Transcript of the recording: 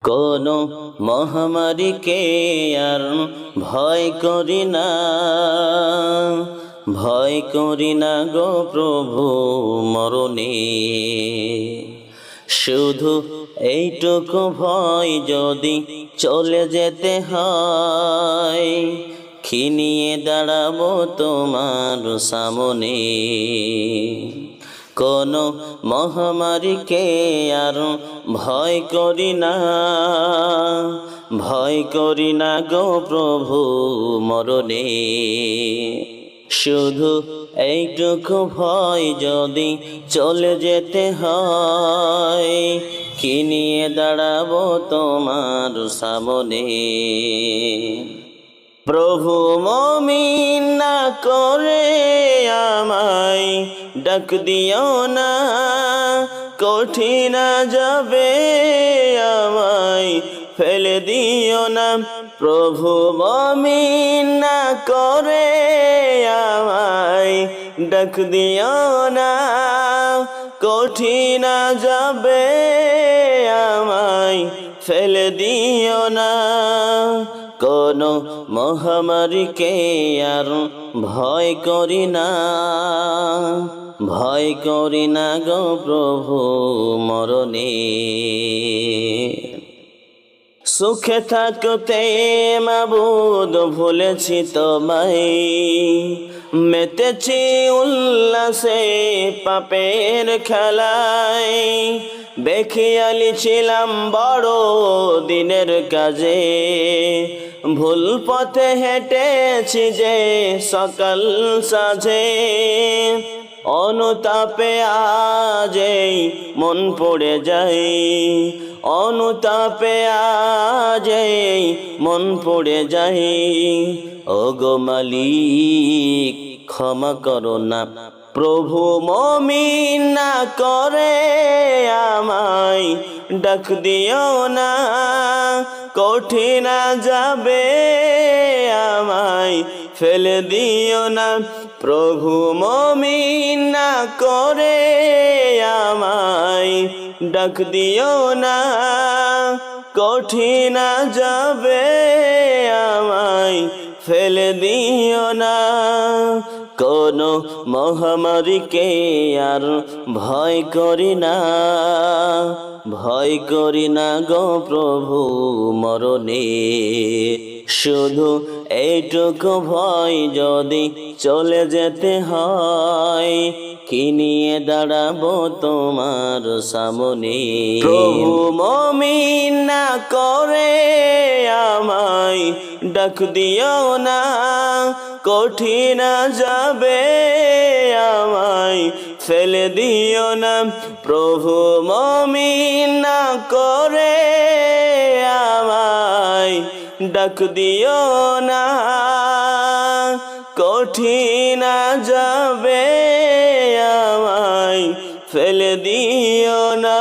কোনো মহামারীকে আর ভয় করি না, ভয় করি না গো প্রভু মরণে। শুধু এইটুকু ভয় যদি চলে যেতে হয়, খিনিয়ে দাঁড়াবো তোমার সামনে। কোনো মহামারীকে আর ভয় করি না, ভয় করি না গো প্রভু মরণে। শুধু এইটুকু ভয় যদি চলে যেতে হয়, কি নিয়ে দাঁড়াবো তোমার সামনে। প্রভু মুমিন না করে আমায় ডাক দিও না, কঠিন যাবে আমায় ফেলে দিও না। প্রভু মুমিন না করে আমায় ডাক দিও না, কঠিন যাবে আমায় ফেলে দিও না। কোনো মহামারীকে আর ভয় করি না, ভয় করি না গো প্রভু মরণে। সুখে থাকতে মাবুদ ভুলেছি তোমায়, মেতেছি উল্লাসে পাপের খেলায়। বেখিয়ালি ছিলাম বড় দিনের কাজে, ভুল পথে হেঁটেছি যে সকাল সাজে। অনুতাপে আজই মন পড়ে যায়, অনুতাপে আজই মন পড়ে যায়। ওগো মালিক ক্ষমা করো না, প্রভু মুমিন না করে আমায় ডাক দিও না, কঠিন যাবে আমায় ফেলে দিও না। প্রভু মুমিন না করে আমায় ডাক দিও না, কঠিন যাবে আমায় ফেলে দিও না। কোনো মহামারীকে আর ভয় করি না, ভয় করি না গো প্রভু মরণে। শুধু এইটুকু ভয় যদি চলে যেতে হয়, কি নিয়ে দাঁড়াবো তোমার সামনে। প্রভু মুমিন না করে আমায় ডাক দিও না, কঠিন যাবে আমায় ফেলে দিও না। প্রভু মুমিন না করে আমায় ডাক দিও না, কঠিন যাবে আমায় ফেলে দিও না।